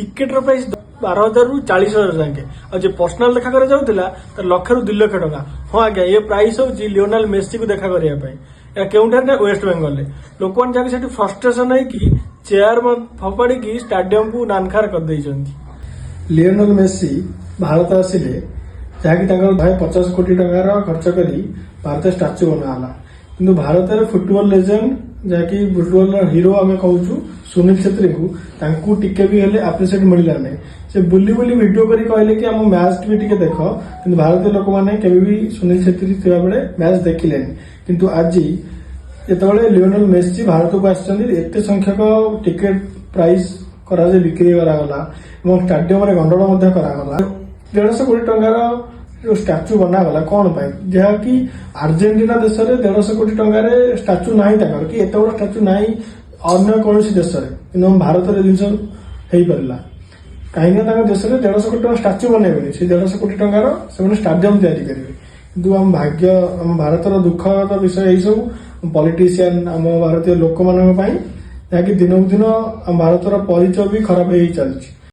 Ticket price 12,000 रु 40,000 जाके और पर्सनाल देखा कर जाऊला तर 1,00,000 ରୁ 2,00,000 टका। हाँ आज्ञा ये प्राइस हूँ लियोनेल मेसी को देखा करने केउठार वेस्ट बेंगल लोक मैंने जाके फ्रस्ट्रेशन है कि चेयर फपाड़ी की स्टाडियम को नानखार कर देइछन्ती। लियोनेल मेसी भारत आसिले जहाँकि 50 कोटी टकार खर्च कर भारत स्टाच्यू बनाला किंतु भारत फुटबॉल लेजेंड जहाँकि फुटबॉल हीरो आम कहूँ सुनील छेत्री को टिके भी हेले एप्रिशिएट मिलला नहीं से बुली बुली वीडियो करी कहले कि आम मैच भी टिके देख कि भारतीय लोक मैंने केवे भी सुनील छेत्री थिबा बेले मैच देखिले किंतु आज जिते लियोनेल मेसी भारत को आते संख्यक टिकेट प्राइस करा बिक्री करागला स्टाडियम गंडगोल करागला 150 कोटी टंकार स्टाच्यू बनागला कौन जहाँकि आर्जेंटीना देश में 150 कोटी टंकार स्टाच्यू ना कि एत बड़ स्टाच्यू ना अन्य कौन देश में भारत जिनस हो पारा कहीं देश में 150 कोटी स्टाच्यू बनइबे से 150 कोटी टंकार से स्टाडियम तैयारी करेंगे किंतु आम भाग्य आम भारतर दुखद विषय यही सब पॉलिटिशियन आम भारतीय लोक मान जहाँकि दिनकू दिन आम भारतर परिचय भी खराब हो चलती।